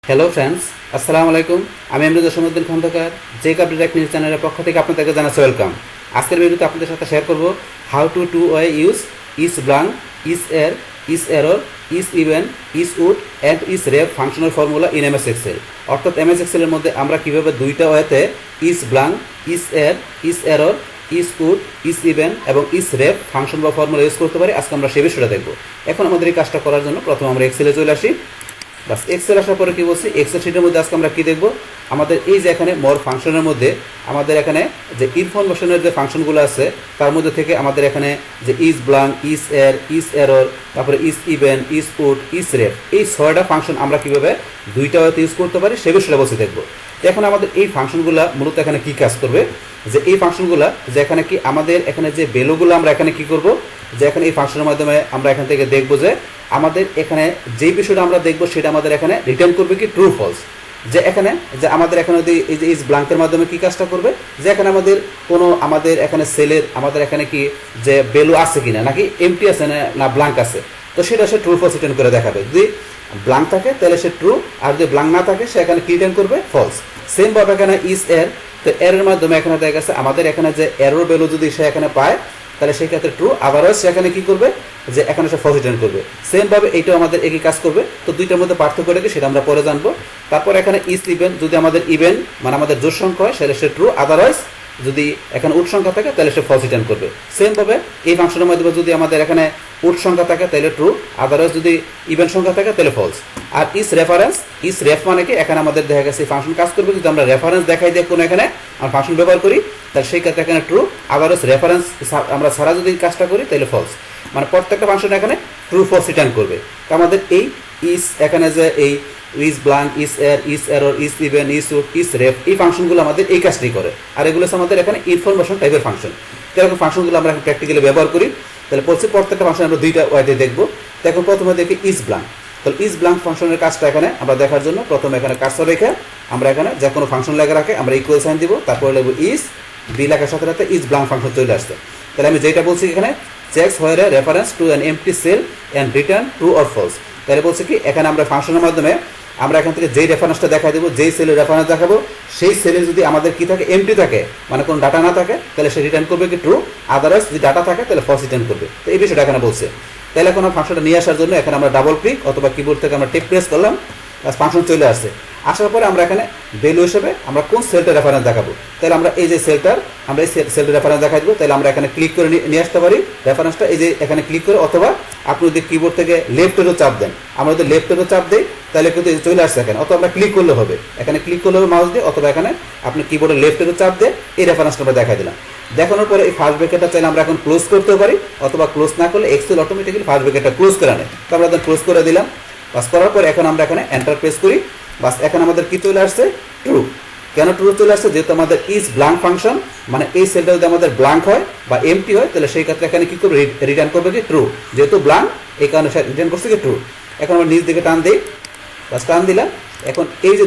Hello friends, আসসালামু আলাইকুম। আমি এমরুদ সমুদ্দিন খন্দকার জেক আপডেট নিউজ চ্যানেলের পক্ষ থেকে আপনাদেরকে জানাচ্ছি ওয়েলকাম। আজকের ভিডিওতে আপনাদের সাথে শেয়ার করব how to use is blank, is err, is error, is even, is odd and is ref functional formula in MS Excel. অর্থাৎ এমএস এক্সেলের মধ্যে আমরা কীভাবে দুইটা ওয়েতে is blank, is err, is error, is odd, is even এবং is ref function বা formula use করতে পারি, আজকে আমরা সেই বিষয়টা দেখব। এখন আমাদের এই কাজটা করার জন্য প্রথমে আমরা এক্সেলে চলে আসি। বাস এক্সেল আসার পরে কি বলছি, এক্সেল শিটের মধ্যে আজকে আমরা কি দেখব, আমাদের এই যে এখানে মোর ফাংশনের মধ্যে আমাদের এখানে যে ইনফরমেশনের যে ফাংশনগুলো আছে তার মধ্যে থেকে আমাদের এখানে যে ইস blank, is err, is error, তারপরে ইস even, is odd, is ref, এই 6টা ফাংশন আমরা কিভাবে দুইটা ওয়েতে ইউজ করতে পারি সে বিষয়টা বলছি দেখব। এখন আমাদের এই ফাংশনগুলো মূলত এখানে কি কাজ করবে, যে এই ফাংশনগুলো যে এখানে কি আমাদের এখানে যে ভ্যালুগুলো আমরা এখানে কি করব, যে এখানে এই ফাংশনের মাধ্যমে আমরা এখান থেকে দেখব যে আমাদের এখানে যেই বিষয়টা আমরা দেখবো সেটা আমাদের এখানে রিটার্ন করবে কি ট্রু ফলস। যে এখানে যে আমাদের এখানে যদি এই যে ইস ব্লাঙ্কের মাধ্যমে কি কাজটা করবে, যে এখানে আমাদের কোনো আমাদের এখানে সেলের আমাদের এখানে কি যে ভ্যালু আছে কিনা, নাকি এমটি আছে না ব্লাঙ্ক আছে, তো সেটা সে ট্রু ফলস রিটার্ন করে দেখাবে। যদি ব্লাঙ্ক থাকে তাহলে সে ট্রু, আর যদি ব্লাঙ্ক না থাকে সে এখানে কি রিটার্ন করবে, ফলস। সেম ভাবে এখানে ইস এর, তো এর মাধ্যমে এখানে দেখা গেছে আমাদের এখানে যে এরর ভ্যালু যদি সে এখানে পায় তাহলে সেই ক্ষেত্রে ট্রু, আদারওয়াইজ সেখানে কি করবে, যে এখানে সে ফলস রিটার্ন করবে। সেম ভাবে এইটাও আমাদের একই কাজ করবে। তো দুইটার মধ্যে পার্থক্যটা কি সেটা আমরা পরে জানবো। তারপর এখানে ইস ইভেন, যদি আমাদের ইভেন মানে আমাদের জোড় সংখ্যা হয় সেটা সে ট্রু, আদারওয়াইজ যদি এখানে উড সংখ্যা থাকে তাহলে সে ফলস রিটার্ন করবে। সেম ভাবে এই ফাংশনের মাধ্যমে যদি আমাদের এখানে উড সংখ্যা থাকে তাহলে ট্রু, আদারওয়াইজ যদি ইভেন সংখ্যা থাকে তাহলে ফলস। আর ইস রেফারেন্স, ইস রেফ মানে কি এখানে আমাদের দেখা গেছে ফাংশন কাজ করবে যদি আমরা রেফারেন্স দেখাই দিয়ে কোনো এখানে আমরা ফাংশন ব্যবহার করি তাহলে সেই ক্ষেত্রে এখানে ট্রু, আদারওয়াইজ রেফারেন্স আমরা ছাড়া যদি কাজটা করি তাহলে ফলস। মানে প্রত্যেকটা ফাংশন এখানে ট্রু ফলস রিটার্ন করবে। তো আমাদের এই ইস এখানে যে এই ইস blank, is err, is error, is even, is odd, is ref, এই ফাংশনগুলো আমাদের এই কাজটাই করে। আর এগুলো আমাদের এখানে ইনফরমেশন টাইপের ফাংশন। এরকম ফাংশনগুলো আমরা এখন প্র্যাকটিক্যালি ব্যবহার করি। তাহলে প্রত্যেকটা ফাংশন আমরা দুইটা ওয়েতে দেখবো। তো এখন প্রথমে দেখি ইস ব্লাঙ্ক। তাহলে ইস ব্লাঙ্ক ফাংশনের কাজটা এখানে আমরা দেখার জন্য প্রথমে এখানে কার্সর রেখে আমরা এখানে যে কোনো ফাংশন লেখা রাখে আমরা ইকুয়াল সাইন দিব, তারপরে লিখব ইস, বি লেখার সাথে সাথে ইস ব্লাঙ্ক ফাংশন চলে আসছে। তাহলে আমি যেটা বলছি এখানে checks whether a reference to an empty cell and return true or false. তাহলে বলছে কি এখানে আমরা ফাংশনের মাধ্যমে আমরা এখান থেকে যেই রেফারেন্সটা দেখাই দেবো, যেই সেলের রেফারেন্স দেখাবো সেই সেলে যদি আমাদের কি থাকে, এমটি থাকে মানে কোনো ডাটা না থাকে তাহলে সে রিটার্ন করবে কি ট্রু, আদারওয়াইজ যদি ডাটা থাকে তাহলে ফলস রিটার্ন করবে। তো এই বিষয়টা এখানে বলছে। তাহলে এখন ফাংশনটা নিয়ে আসার জন্য এখানে আমরা ডাবল ক্লিক অথবা কিবোর্ড থেকে আমরা টেপ প্রেস করলাম, ফাংশন চলে আসছে। আসার পরে আমরা এখানে ভ্যালু হিসেবে আমরা কোন সেলটার রেফারেন্স দেখাবো, তাহলে আমরা এই যে সেলটার আমরা এই সেলটার রেফারেন্স দেখাই দেবো। তাহলে আমরা এখানে ক্লিক করে নিয়ে আসতে পারি রেফারেন্সটা, এই যে এখানে ক্লিক করে, অথবা আপনি যদি কিবোর্ড থেকে লেফটেরও চাপ দেন, আমরা যদি লেফটেরও চাপ দিই তাহলে কিন্তু চলে আসছে এখানে, অথবা আমরা ক্লিক করলে হবে, এখানে ক্লিক করলে হবে মাউস দিয়ে, অথবা এখানে আপনি কিবোর্ডে লেফটেরও চাপ দিয়ে এই রেফারেন্সটা আমরা দেখাই দিলাম। দেখানোর পরে এই ফার্স্ট ব্র্যাকেটটা চাইলে আমরা এখন ক্লোজ করতে পারি, অথবা ক্লোজ না করলে এক্সেল অটোমেটিক্যালি ফার্স্ট ব্র্যাকেটটা ক্লোজ করে নেয়। তো আমরা ক্লোজ করে দিলাম। বাস করার পর এখন আমরা এখানে এন্টার প্রেস করি। বাস এখন আমাদের কি চলে আসছে, ট্রু। কেন ট্রু চলে আসছে, যেহেতু আমাদের ইস ব্লাঙ্ক ফাংশন, মানে এই সেলটা যদি আমাদের ব্লাঙ্ক হয় বা এমটি হয় তাহলে সেই ক্ষেত্রে এখানে কি করবে, রিটার্ন করবে কি ট্রু। যেহেতু ব্লাঙ্ক এই কারণে রিটার্ন করছে কি ট্রু। এখন আমরা নিচ দিকে টান দিই, বাস টান দিলাম। এখন এই যে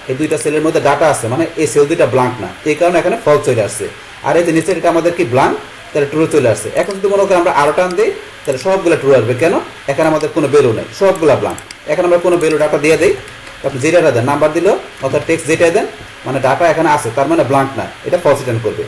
এই দুইটা সেলের মধ্যে ডাটা আছে, মানে এই সেল দুইটা ব্লাঙ্ক না, এই কারণে এখানে ফলস চলে আসছে। আর এই যে নিচের এটা আমাদের কি ব্লাঙ্ক, তাহলে ট্রু চলে আসছে। এখন যদি মনে করি আমরা আরো টান দিই তাহলে সবগুলো ট্রু আসবে। কেন, এখানে আমাদের কোনো ভ্যালু নেই, সবগুলো ব্লাঙ্ক। এখন আমরা কোনো ভ্যালু ডাটা দিয়ে দিই, আপনি যে ডাটা দেন, নাম্বার দিল অর্থাৎ টেক্সট যেটা দেন, মানে ডাটা এখানে আছে তার মানে ব্লাঙ্ক না, এটা ফলস রিটার্ন করবে।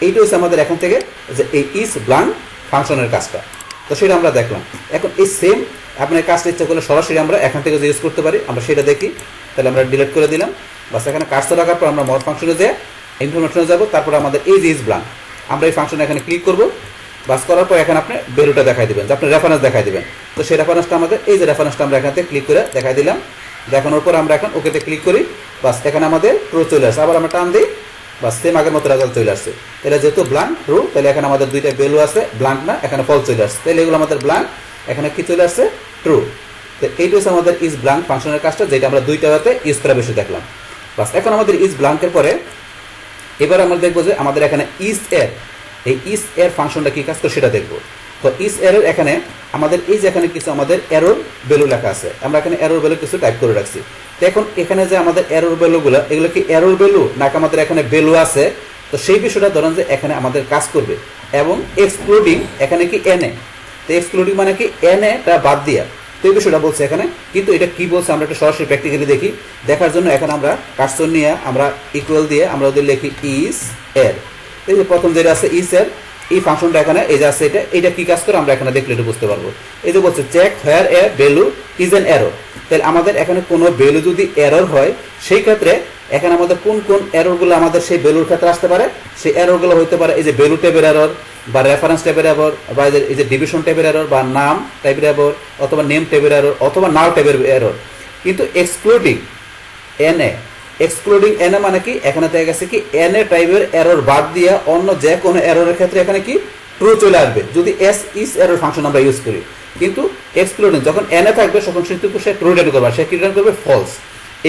এইটা হচ্ছে আমাদের এখান থেকে যে এই ইস ব্লাঙ্ক ফাংশনের কাজটা। তো সেটা আমরা দেখলাম। এখন এই সেম আপনার কাজটা ইচ্ছা করলে সরাসরি আমরা এখান থেকে ইউজ করতে পারি, আমরা সেটা দেখি। তাহলে আমরা ডিলিট করে দিলাম। বাস এখানে কাজটা রাখার পর আমরা মোর ফাংশনে যেয়ে ইনফরমেশনে যাবো, তারপর আমাদের এই যে ইস ব্লাঙ্ক আমরা এই ফাংশনে এখানে ক্লিক করবো। বাস করার পর এখানে আপনি ভ্যালুটা দেখাই দিবেন, যে আপনি রেফারেন্স দেখাই দিবেন। তো সেই রেফারেন্সটা আমাদের এই যে রেফারেন্সটা আমরা এখান থেকে ক্লিক করে দেখাই দিলাম। দেখানোর পর আমরা এখন ওকেতে ক্লিক করি। বাস এখানে আমাদের ট্রু চলে আসছে। আবার আমরা টান দিই, বাস সেম আগের মতো রেজাল্ট চলে আসছে। তাহলে যেহেতু ব্লাঙ্ক ট্রু, তাহলে এখানে আমাদের দুইটা ভ্যালু আছে, ব্লাঙ্ক না, এখানে ফলস চলে আসছে। তাহলে এগুলো আমাদের ব্লাঙ্ক, এখানে কি চলে আসছে, ট্রু। তো এইটা হচ্ছে আমাদের ইস ব্লাঙ্ক ফাংশনের কাজটা, যেটা আমরা দুইটা ওয়েতে ইউজ করা বেশি দেখলাম। বাস এখন আমাদের ইস ব্লাঙ্কের পরে এবার আমরা দেখবো যে আমাদের এখানে ইস এর, এই ইস এর ফাংশনটা কি কাজ করে সেটা দেখবো। তো ইস এরর এখানে আমাদের এই যে এখানে কিছু আমাদের এরর ভ্যালু লেখা আছে, আমরা এখানে এরর ভ্যালু কিছু টাইপ করে রাখছি। তো এখন এখানে যে আমাদের এরর ভ্যালুগুলো, এগুলো কি এরর ভ্যালু নাকি আমাদের এখানে ভ্যালু আছে, তো সেই বিষয়টা ধরেন যে এখানে আমাদের কাজ করবে। এবং এক্সক্লুডিং এখানে কি এনএ, তো এক্সক্লুডিং মানে কি এনএটা বাদ দিয়া, তো এই বিষয়টা বলছে এখানে, কিন্তু এটা কি বলছে আমরা একটা সরাসরি প্র্যাকটিক্যালি দেখি। দেখার জন্য এখন আমরা কার্সর নিয়ে আমরা ইকুয়াল দিয়ে আমরা ওদের লিখি ইস এর। এই যে প্রথম যেটা আছে ইস এর, এই ফাংশনটা এখানে এই যে আছে এটা কি কাজ করে আমরা এখানে দেখলে এটা বুঝতে পারবো। এই যে বলছে check where a value is an error, তাহলে আমাদের এখানে কোনো ভ্যালু যদি এরর হয় সেই ক্ষেত্রে এখানে আমাদের কোন কোন এররগুলো আমাদের সেই ভ্যালুর ক্ষেত্রে আসতে পারে। সেই এররগুলো হতে পারে এই যে ভ্যালু টাইপের এরর বা রেফারেন্স টাইপের এরর বা এই যে ডিভিশন টাইপের এরর বা নাম টাইপের এরর অথবা নেম টাইপের এরর অথবা নাল টাইপের এরর। কিন্তু এক্সক্লুডিং এন এ মানে কি এখানে দেখা গেছে কি এন এ টাইপের এরর বাদ দিয়ে অন্য যে কোনো এররের ক্ষেত্রে এখানে কি ট্রু চলে আসবে যদি এস ইস এরর ফাংশন আমরা ইউজ করি। কিন্তু এক্সক্লুডিং যখন এন এ থাকবে তখন সে ট্রু রিটার্ন করবে, সে কি রিটার্ন করবে ফলস।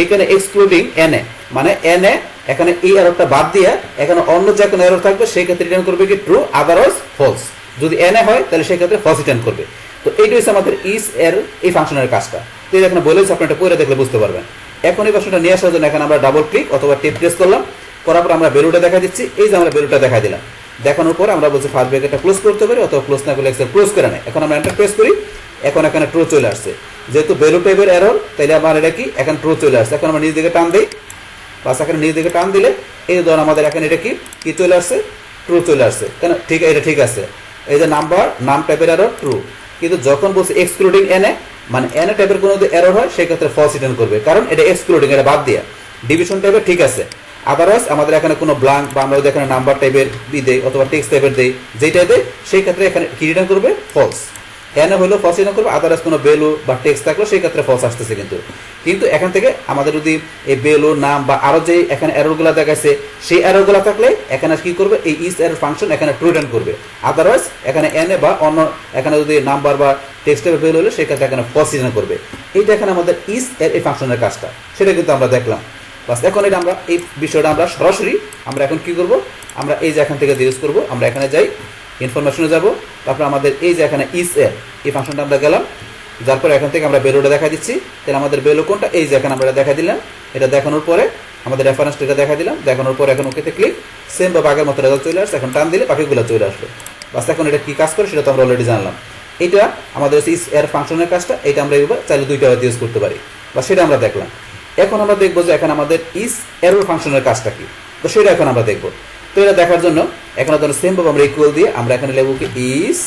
এইখানে এক্সক্লুডিং এন এ মানে এন এ এখানে এই এররটা বাদ দিয়ে এখানে অন্য যে কোনো এরর থাকবে সেই ক্ষেত্রে রিটার্ন করবে কি ট্রু, আদারওয়াইজ ফলস। যদি এন এ হয় তাহলে সেই ক্ষেত্রে ফলস রিটার্ন করবে। তো এইটা হচ্ছে আমাদের ইস এর এই ফাংশনের কাজটা। তো এখানে বলেছে আপনি এটা পড়ে দেখলে বুঝতে পারবেন। এখন এই ভাষাটা নিয়ে আসার জন্য এখানে আমরা ডাবল ক্লিক অথবা টেপ প্রেস করলাম, করার পর আমরা ভ্যালুটা দেখা দিচ্ছি। এই যে আমরা ভ্যালুটা দেখা দিলাম, দেখানোর পর আমরা বলছি ফার্স্ট ব্র্যাকেটটা ক্লোজ করতে পারি অথবা ক্লোজ না করলে এক্সেল ক্লোজ করে নেয়। এখন আমরা এন্টার প্রেস করি, এখন এখানে ট্রু চলে আসছে। যেহেতু ভ্যালু টাইপের এরর তাইলে আমার এটা কি এখন ট্রু চলে আসছে। এখন আমরা নিজ দিকে টান দিই, বাস এখানে নিজ দিকে টান দিলে এই ধরুন আমাদের এখানে এটা কি চলে আসছে, ট্রু চলে আসছে। কেন ঠিক এটা ঠিক আছে, এই যে নাম টাইপের এরর ট্রু। কিন্তু যখন বলছে এক্সক্লুডিং এন এ মানে এন এ টাইপের কোনো যদি এরর হয় সেই ক্ষেত্রে ফলস রিটার্ন করবে, কারণ এটা এক্সক্লুডিং, এটা বাদ দিয়ে। ডিভিশন টাইপের ঠিক আছে, আদারওয়াইজ আমাদের এখানে কোনো ব্ল্যাঙ্ক বা আমরা যদি এখানে নাম্বার টাইপের দেই অথবা টেক্সট টাইপের দেই যেটা দেয় সেই ক্ষেত্রে এখানে কি রিটার্ন করবে ফলস। এন হলো ফলস রিটার্ন করবে, আদারওয়াইজ কোনো ভ্যালু বা টেক্সট থাকলো সেই ক্ষেত্রে ফলস আসতেছে। কিন্তু এখান থেকে আমাদের যদি এই ভ্যালু নাম বা আরো যে এখানে এররগুলো দেখাচ্ছে সেই এররগুলো থাকলে এখানে কি করবে এই ইস এরর ফাংশন এখানে ট্রু রিটার্ন করবে, আদারওয়াইজ এখানে এন এ বা অন্য এখানে যদি নাম্বার বা টেক্সটের ভ্যালু হলে সেই ক্ষেত্রে এখানে ফলস রিটার্ন করবে। এইটা এখানে আমাদের ইস এর এই ফাংশনের কাজটা, সেটা কিন্তু আমরা দেখলাম। বাস এখন এটা আমরা এই বিষয়টা আমরা সরাসরি আমরা এখন কি করব, আমরা এই যে এখান থেকে ইউজ করব, আমরা এখানে যাই ইনফরমেশনে যাব, তারপর আমাদের এই যে এখানে ইস এর এই ফাংশনটা আমরা গেলাম, যার পরে এখান থেকে আমরা ভ্যালুটা দেখা দিচ্ছি। তাহলে আমাদের ভ্যালু কোনটা, এই যে এখানে আমরা দেখা দিলাম, এটা দেখানোর পরে আমাদের রেফারেন্সটা দেখা দিলাম, দেখানোর পরে এখন ওকেতে ক্লিক, সেম বা আগের মতো রেজাল্ট চলে আসছে। এখন টান দিলে বাকিগুলো চলে আসলো। বাস এখন এটা কি কাজ করে সেটা তো আমরা অলরেডি জানলাম। এটা আমাদের ইস এর ফাংশনের কাজটা, এটা আমরা এবার চাইলে দুইটা ইউজ করতে পারি, বা সেটা আমরা দেখলাম। এখন আমরা দেখবো যে এখন আমাদের ইস এরর ফাংশনের কাজটা কি, তো সেটা এখন আমরা দেখবো। তো এটা দেখার জন্য এখন ধরুন সেম ভাবে আমরা ইকুয়াল দিয়ে আমরা এখানে লিখব কি ইস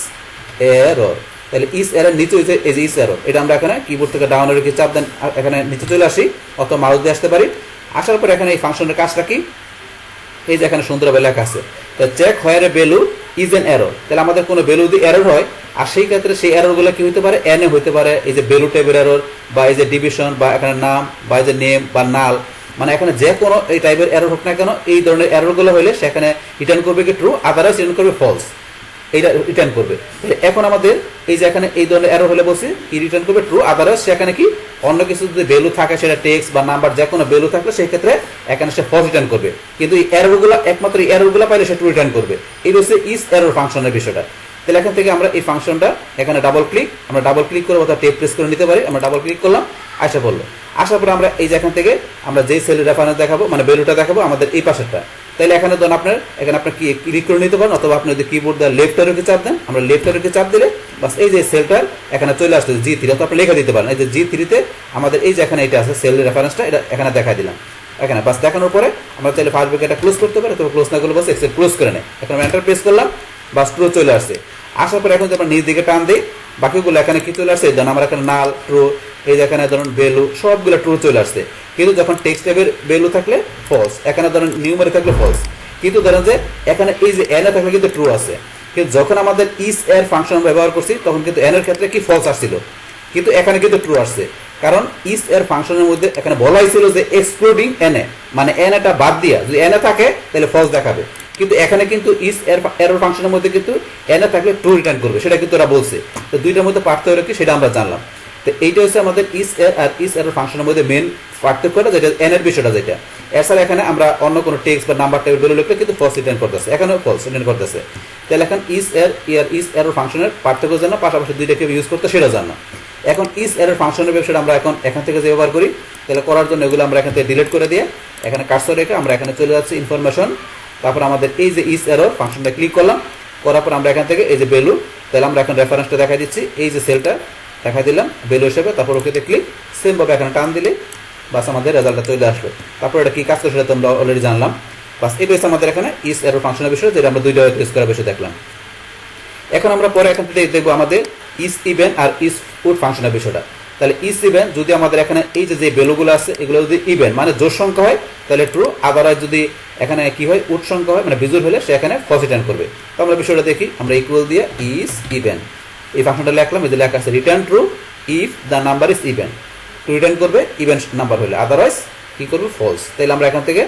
এরর। তাহলে ইস এরর নিচে হচ্ছে এই যে ইস এরর, এটা আমরা এখানে কিবোর্ড থেকে ডাউন রেখে চাপ দেন এখানে নিচে চলে আসি অথবা মাউস দিয়ে আসতে পারি। আসার পর এখানে এই ফাংশনের কাজটা কি, এই যে এখানে সুন্দরভাবে লেখা আছে check where a value is an error. তাহলে আমাদের কোনো ভ্যালু যদি এরর হয় আর সেই ক্ষেত্রে সেই এররগুলো কি হতে পারে, এন এ হতে পারে, এই যে ভ্যালু টাইপের এরর বা এই যে ডিভিশন বা এখানে নাম বা এই যে নেম বা নাল, মানে এখানে যে কোনো এই টাইপের এরর হোক না কেন এই ধরনের এররগুলো হলে সেখানে রিটার্ন করবে কি ট্রু, আদারওয়াইজ রিটার্ন করবে ফলস, এইটা রিটার্ন করবে। তাহলে এখন আমাদের এই যে এখানে এই ধরনের এরর হলে বলছি কি রিটার্ন করবে ট্রু, আদারওয়াইজ সেখানে কি অন্য কিছু যদি ভ্যালু থাকে সেটা টেক্সট বা নাম্বার যে কোনো ভ্যালু থাকলে সেই ক্ষেত্রে এখানে সে ফলস রিটার্ন করবে। কিন্তু এই এররগুলো একমাত্র এই এররগুলো পাইলে সে ট্রু রিটার্ন করবে। এই হচ্ছে ইস এরর ফাংশনের বিষয়টা। তাহলে এখান থেকে আমরা এই ফাংশনটা এখানে ডাবল ক্লিক করে অথবা টেপ প্রেস করে নিতে পারি। আমরা ডাবল ক্লিক করলাম, আসা পড়লো। আসার পরে আমরা এই যে এখান থেকে আমরা যেই সেলের রেফারেন্স দেখাবো মানে ভ্যালুটা দেখাবো আমাদের এই পাশেরটা। তাহলে এখানে ধরুন আপনার এখানে আপনার কি ক্লিক করে নিতে পারেন অথবা আপনি যদি কিবোর্ড দিয়ে লেফট অ্যারোকে চাপ দেন, আমরা লেফট অ্যারোকে চাপ দিলে বাস এই যে সেলটার এখানে চলে আসছে G3, অথবা আপনি লিখে দিতে পারেন এই যে G3-তে আমাদের এই যে এখানে এটা আছে সেলের রেফারেন্সটা, এটা এখানে দেখা দিলাম। এখানে বাস দেখানোর পরে আমরা চাইলে ফার্স্ট ব্র্যাকেটটা ক্লোজ করতে পারি, তবে ক্লোজ না করলে বাস এক্সেল ক্লোজ করে নেয়। এখন আমরা এন্টার প্রেস করলাম, বাস ট্রু চলে আসছে। আসার পরে এখন যদি আমরা নিচ দিকে টান দিই বাকিগুলো এখানে কি চলে আসছে, ধরুন আমরা এখানে নাল ট্রু, এই যে এখানে ধরুন ভ্যালু সবগুলো ট্রু চলে আসছে। কিন্তু যখন টেক্সট টাইপের ভ্যালু থাকলে ফলস, এখানে ধরুন নিউমারি থাকলে ফলস। কিন্তু ধরেন যে এখানে এই যে এন এ থাকলে কিন্তু ট্রু আছে, কিন্তু যখন আমাদের ইস এর ফাংশন ব্যবহার করছি তখন কিন্তু এন এর ক্ষেত্রে কি ফলস আসছিল, কিন্তু এখানে কিন্তু ট্রু আসছে। কারণ ইস এর ফাংশনের মধ্যে এখানে বলা হয়েছিল যে এক্সক্লুডিং এন এ, মানে এন এটা বাদ দিয়া যদি এন এ থাকে তাহলে ফলস দেখাবে। কিন্তু এখানে কিন্তু ইস এরর ফাংশনের মধ্যে কিন্তু এন এ থাকলে ট্রু রিটার্ন করবে, সেটা কিন্তু ওরা বলছে। তো দুইটার মধ্যে পার্থক্য কি সেটা আমরা জানলাম। তো এইটা হচ্ছে আমাদের ইস এর আর ইস এরর ফাংশনের মধ্যে মেন পার্থক্যটা, যেটা এন এর বিষয়টা যেটা। এছাড়া এখানে আমরা অন্য কোনো টেক্সট বা নাম্বার টাইপের ভ্যালু লিখলে কিন্তু ফলস রিটার্ন করতেছে, এখানেও ফলস রিটার্ন করতেছে। তাহলে এখন ইস এরর ফাংশনের পার্থক্য জানা, পাশাপাশি দুইটাকে ইউজ করতে সেটা জানা। এখন ইস এরর ফাংশনের বিষয়টা আমরা এখন এখান থেকে যে ব্যবহার করি, তাহলে করার জন্য এগুলো আমরা এখান থেকে ডিলিট করে দিয়ে এখানে কার্সর রেখে আমরা এখানে চলে যাচ্ছি ইনফরমেশন, তারপর আমাদের এই যে ইস এরর ফাংশনটা ক্লিক করলাম, করার পর আমরা এখান থেকে এই যে ভ্যালু, তাহলে আমরা এখন রেফারেন্সটা দেখা দিচ্ছি এই যে সেলটা, দেখাই দিলাম ভ্যালু হিসেবে, তারপর ওকেতে ক্লিক, সেম ভাবে এখানে টান দিলে বাস আমাদের রেজাল্টটা চলে আসলো। তারপর এটা কি কাজ করে সেটা তোমরা অলরেডি জানলাম। বাস এই হচ্ছে আমাদের এখানে ইস এরর ফাংশনের বিষয়, যেটা আমরা দুইটা ইউজ করার বিষয় দেখলাম। এখন আমরা পরে এখান থেকে দেখবো আমাদের ইস ইভেন আর ইস উড ফাংশনের বিষয়টা। তাহলে ইস ইভেন যদি আমাদের এখানে এই যে ভ্যালুগুলো আছে এগুলো যদি ইভেন মানে জোড় সংখ্যা হয় তাহলে ট্রু, আদারওয়াইজ যদি এখানে কি হয় উড সংখ্যা হয় মানে বিজুড় হলে সে এখানে ফলস রিটার্ন করবে। তো আমরা বিষয়টা দেখি, আমরা ইকুয়াল দিয়ে ইস ইভেন এই ফাংশনটা লিখলাম, এই যে লেখা আছে return true if the number is even, to return করবে ইভেন নাম্বার হলে, আদারওয়াইজ কি করবে ফলস। তাহলে আমরা এখান থেকে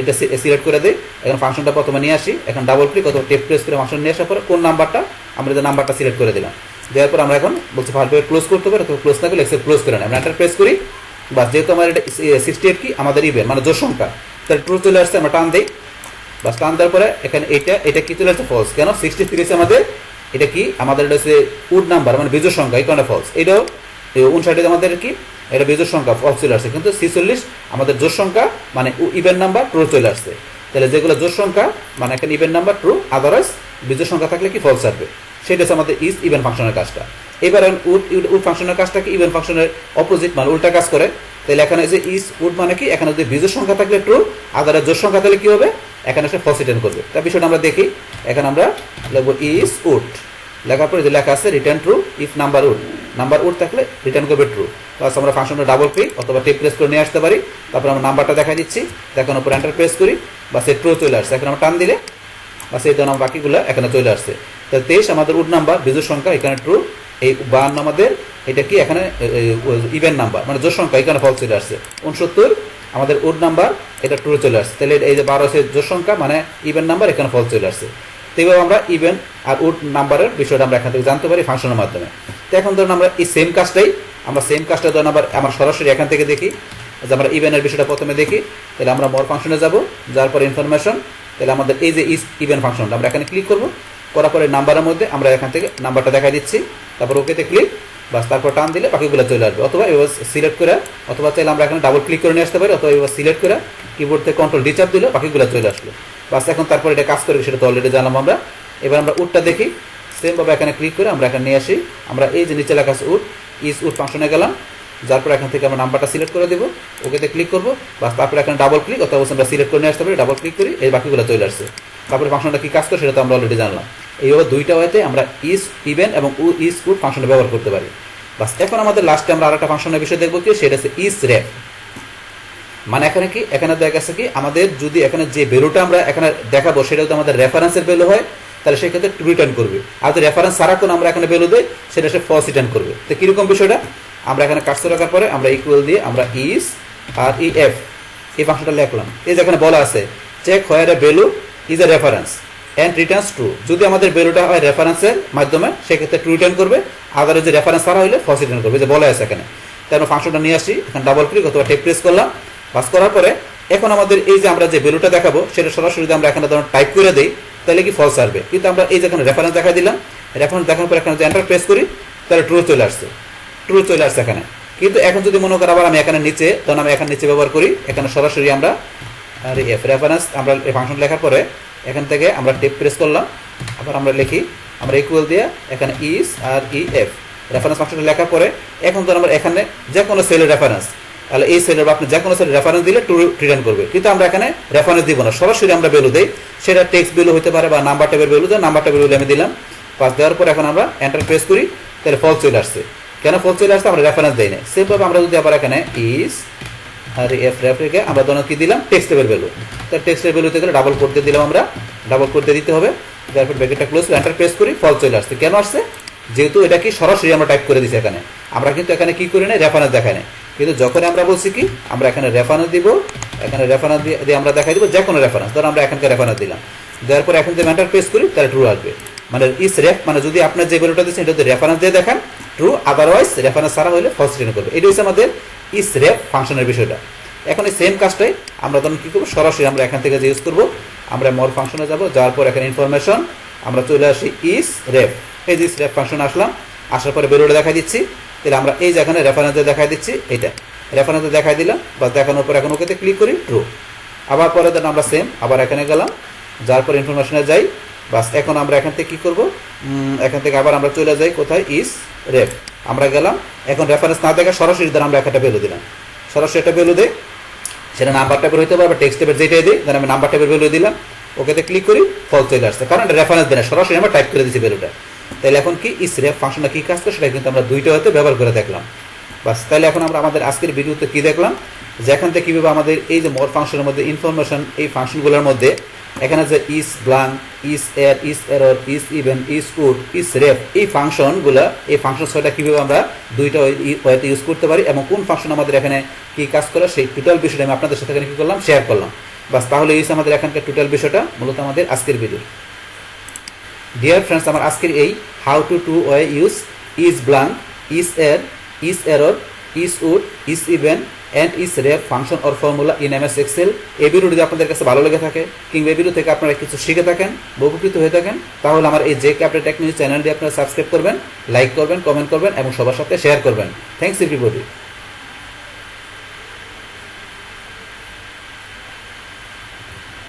এটা সিলেক্ট করে দিই। এখন ফাংশনটা প্রথমে নিয়ে আসি, এখন ডাবল ক্লিক অথবা টেপ প্রেস করে ফাংশন নিয়ে আসার পরে কোন নাম্বারটা আমরা যে নাম্বারটা সিলেক্ট করে দিলাম, দেওয়ার পর আমরা এখন বলছি ভালোভাবে ক্লোজ করতে পারি, অথবা ক্লোজ না করলে এক্সেল ক্লোজ করে নেই, আমরা এন্টার প্রেস করি। বাস যেহেতু আমার এটা 68 কি আমাদের ইভেন মানে জোড় সংখ্যা, তাহলে ট্রু চলে আসছে, আমরা টান দিই। বাস টান দেওয়ার পরে এখানে এটা কি চলে আসছে ফলস, কেন 63 আমাদের এটা কি আমাদের এটা হচ্ছে উড নাম্বার মানে বিজোড় সংখ্যা, এই কারণে ফলস। এটাও 59 আমাদের কি এটা বিজোড় সংখ্যা ফলস চলে আসছে, কিন্তু 46 আমাদের জোড় সংখ্যা মানে ইভেন নাম্বার ট্রু চলে আসছে। তাহলে যেগুলো জোড় সংখ্যা মানে এখানে ইভেন নাম্বার ট্রু, আদারওয়াইজ বিজোড় সংখ্যা থাকলে কি ফলস আসবে, সেটা হচ্ছে আমাদের ইস ইভেন ফাংশনের কাজটা। এবার উড ফাংশনের কাজটা কি ইভেন ফাংশনের অপোজিট মানে উল্টা কাজ করে। তাহলে এখানে যে ইস উড মানে কি এখানে যদি বিজোড় সংখ্যা থাকলে ট্রু, আদারওয়াইজ জোড় সংখ্যা থাকলে কি হবে এখানে এসে ফলস রিটার্ন করবে। তার বিষয়টা আমরা দেখি, এখানে আমরা লিখবো ইস উড, লেখার পরে যে লেখা আছে return true if number would থাকলে রিটার্ন করবে ট্রু। প্লাস আমরা ফাংশনটা ডাবল ক্লিক অথবা টেপ প্রেস করে নিয়ে আসতে পারি, তারপর আমরা নাম্বারটা দেখাই দিচ্ছি, দেখানোর পর এন্টার প্রেস করি, বা সে ট্রু চলে আসছে। এখন আমরা টান দিলে বা সেই ধরনের বাকিগুলো এখানে চলে আসছে। তাহলে 23 আমাদের উড নাম্বার বিজোড় সংখ্যা, এখানে ট্রু। এই 52 আমাদের এটা কি এখানে ইভেন নাম্বার মানে জোড় সংখ্যা, এখানে ফলস চলে আসছে। 69 আমাদের উড নাম্বার, এটা ট্রু চলে আসছে। তাহলে এই যে 12 আছে জোড় সংখ্যা মানে ইভেন নাম্বার, এখানে ফলস চলে আসছে। তো এইভাবে আমরা ইভেন আর উড নাম্বারের বিষয়টা আমরা এখান থেকে জানতে পারি ফাংশনের মাধ্যমে। তো এখন ধরুন আমরা এই সেম কাজটা ধরুন আমরা সরাসরি এখান থেকে দেখি, যে আমরা ইভেনের বিষয়টা প্রথমে দেখি। তাহলে আমরা মোর ফাংশনে যাব, যাওয়ার পর ইনফরমেশন, তাহলে আমাদের এই যে ইভেন ফাংশনটা আমরা এখানে ক্লিক করব, করার পরে নাম্বারের মধ্যে আমরা এখান থেকে নাম্বারটা দেখা দিচ্ছি, তারপর ওকেতে ক্লিক, বাস তারপর টান দিলে বাকিগুলো চলে আসবে। অথবা এবার সিলেক্ট করে, অথবা চাইলে আমরা এখানে ডাবল ক্লিক করে নিয়ে আসতে পারি, অথবা এবার সিলেক্ট করে কিবোর্ড থেকে কন্ট্রোল ডি চাপ দিলে বাকিগুলো চলে আসলো। বাস এখন তারপর এটা কাজ করে সেটা তো অলরেডি জানলাম আমরা। এবার আমরা উডটা দেখি, সেম ভাবে এখানে ক্লিক করে আমরা এখানে নিয়ে আসি, আমরা এই যে নিচে লেখা আছে উড, ইস উড ফাংশনে গেলাম, যার পর এখান থেকে আমরা নাম্বারটা সিলেক্ট করে দেবো, ওকেতে ক্লিক করবো, বাস তারপর এখানে ডাবল ক্লিক অথবা আমরা সিলেক্ট করে নিয়ে আসতে পারি, ডাবল ক্লিক করি, এই বাকিগুলো চলে আসছে। তারপরে ফাংশনটা কি কাজ করে সেটা তো আমরা অলরেডি জানলাম। এইভাবে দুইটা ওয়েতে আমরা ইস ইভেন এবং ইস উড ফাংশনে ব্যবহার করতে পারি। বাস এখন আমাদের লাস্টে আমরা আরেকটা ফাংশনের বিষয় দেখবো কি, সেটা হচ্ছে ISREF। মানে এখানে কি এখানে দেখা গেছে কি আমাদের যদি এখানে যে ভ্যালুটা আমরা এখানে দেখাবো সেটা যদি আমাদের রেফারেন্সের ভ্যালু হয় তাহলে সেক্ষেত্রে ট্রু রিটার্ন করবে, আর যদি রেফারেন্স ছাড়া কোনো আমরা এখানে ভ্যালু দেই সেটা সে ফলস রিটার্ন করবে। তো কিরকম বিষয়টা, আমরা এখানে কাজটা রাখার পরে আমরা ইকুয়াল দিয়ে আমরা ইস আর ইএফ এই ফাংশনটা লিখলাম। এই যে এখানে বলা আছে check where a value is a reference and returns true, যদি আমাদের ভ্যালুটা হয় রেফারেন্সের মাধ্যমে সেক্ষেত্রে ট্রু রিটার্ন করবে, আদার যে রেফারেন্স ছাড়া হলে ফলস রিটার্ন করবে, যে বলা আছে এখানে। তাই আমরা ফাংশনটা নিয়ে আসি, এখানে ডাবল ক্লিক অথবা টেপ প্রেস করলাম, পাস করার পরে এখন আমাদের এই যে আমরা যে ভ্যালুটা দেখাবো সেটা সরাসরি যদি আমরা এখানে ধরুন টাইপ করে দিই তাহলে কি ফলস আসবে, কিন্তু আমরা এই যে এখানে রেফারেন্স দেখা দিলাম, রেফারেন্স দেখানোর পর এখানে যদি এন্টার প্রেস করি তাহলে ট্রু চলে আসছে এখানে। কিন্তু এখন যদি মনে করি আবার আমি এখানে নিচে, তখন আমি এখানে নিচে ব্যবহার করি, এখানে সরাসরি আমরা আর এফ রেফারেন্স আমরা এই ফাংশন লেখার পরে এখান থেকে আমরা টেপ প্রেস করলাম, আবার আমরা লিখি আমরা ইকুয়াল দিয়ে এখানে ইস আর ইএফ রেফারেন্স ফাংশনটা লেখার পরে এখন ধর আমরা এখানে যে কোনো সেলের রেফারেন্স, তাহলে এই সেলের আপনি যে কোনো সেলের রেফারেন্স দিলে ট্রু রিটার্ন করবে। কিন্তু আমরা এখানে রেফারেন্স দিব না, সরাসরি আমরা ভ্যালু দেই, সেটা টেক্সট ভ্যালু হতে পারে বা নাম্বার টাইপের ভ্যালু দেয়, নাম্বার টাইপের ভ্যালু আমি দিলাম, পাস দেওয়ার পর এখন আমরা এন্টার প্রেস করি, তাহলে ফলস চলে আসছে। কেন ফলস চলে আসছে, আমরা রেফারেন্স দেই না। সেমভাবে আমরা যদি আবার এখানে ইস আর এফ রেফারেন্সকে আমরা ধরুন কি দিলাম টেক্সট টাইপের ভ্যালু, তাহলে টেক্সট টাইপের ভ্যালুতে গেলে ডাবল করতে দিলাম, আমরা ডাবল করতে দিতে হবে, তারপর ব্র্যাকেটটা ক্লোজ করে এন্টার প্রেস করি, ফলস চলে আসছে। কেন আসছে, যেহেতু এটা কি সরাসরি আমরা টাইপ করে দিচ্ছি এখানে, আমরা কিন্তু এখানে কি করি না রেফারেন্স দেখাই না, কিন্তু যখন আমরা বলছি কি আমরা এখানে রেফারেন্স দিব, এখানে রেফারেন্স দিয়ে আমরা দেখাই দিব যে কোনো রেফারেন্স, ধরো আমরা এখানকার রেফারেন্স দিলাম, দেওয়ার পর এখন যদি এন্টার প্রেস করি তাহলে ট্রু আসবে। মানে ISREF মানে যদি আপনার যে ভ্যালুটা দিচ্ছেন এটা যদি রেফারেন্স দিয়ে দেখান ট্রু, আদারওয়াইজ রেফারেন্স ছাড়া হলে ফলস রিটার্ন করবে। এটা হচ্ছে আমাদের ISREF ফাংশনের বিষয়টা। এখন এই সেম কাজটাই আমরা তখন কি করবো, সরাসরি আমরা এখান থেকে যে ইউজ করবো, আমরা মোর ফাংশনে যাব, যাওয়ার পর এখানে ইনফরমেশন আমরা চলে আসি ISREF, এই যে ISREF ফাংশন আসলাম, আসার পরে ভ্যালুটা দেখাই দিচ্ছি, তাহলে আমরা এই যে এখানে রেফারেন্সে দেখাই দিচ্ছি, এটা রেফারেন্সে দেখাই দিলাম, বা দেখানোর পর এখন ওকেতে ক্লিক করি ট্রু, আবার পরে দেন আমরা সেম আবার এখানে গেলাম, যার পর ইনফরমেশনে যাই, বাস এখন আমরা এখান থেকে কি করব, এখান থেকে আবার আমরা চলে যাই কোথায় ISREF, আমরা গেলাম, এখন রেফারেন্স না দেখে সরাসরি ধর আমরা একটা ভ্যালু দিলাম, সরাসরি একটা ভ্যালু দিই, সেটা নাম্বার টাইপের হতে পারে বা টেক্সট টাইপের যেটাই দিই, ধর আমি নাম্বার টাইপের ভ্যালু দিলাম, ওকেতে ক্লিক করি, ফলস চলে আসছে, কারণ এটা রেফারেন্স দেয় না, সরাসরি আমরা টাইপ করে দিচ্ছি ভ্যালুটা। তাহলে এখন কি ISREF ফাংশনটা কী কাজ করে সেটা কিন্তু আমরা দুইটা হয়তো ব্যবহার করে দেখলাম। বাস, তাহলে এখন আমরা আমাদের আজকের ভিডিওতে কী দেখলাম, যে এখান থেকে কীভাবে আমাদের এই যে মোর ফাংশনের মধ্যে ইনফরমেশন, এই ফাংশনগুলোর মধ্যে এখানে যে ইস blank, is err, is error, is even, is odd, is ref, এই ফাংশনগুলো, এই ফাংশন ছয়টা কীভাবে আমরা দুইটা ওয়েতে ইউজ করতে পারি এবং কোন ফাংশন আমাদের এখানে কী কাজ করে সেই টোটাল বিষয়টা আমি আপনাদের সাথে এখানে কী করলাম, শেয়ার করলাম। বাস, তাহলে এই আমাদের এখানকার টোটাল বিষয়টা মূলত আমাদের আজকের ভিডিও। ডিয়ার ফ্রেন্ডস, আমার আজকের এই how to way use is blank, is err, is error, is odd, is even and is ref function or formula in MS Excel, এই ভিডিও যদি আপনাদের কাছে ভালো লেগে থাকে কিংবা এই ভিডিও থেকে আপনারা কিছু শিখে থাকেন, উপকৃত হয়ে থাকেন, তাহলে আমার এই JK আপডেট টেকনিক চ্যানেলটি আপনারা সাবস্ক্রাইব করবেন, লাইক করবেন, কমেন্ট করবেন এবং সবার সাথে শেয়ার করবেন। Thanks everybody.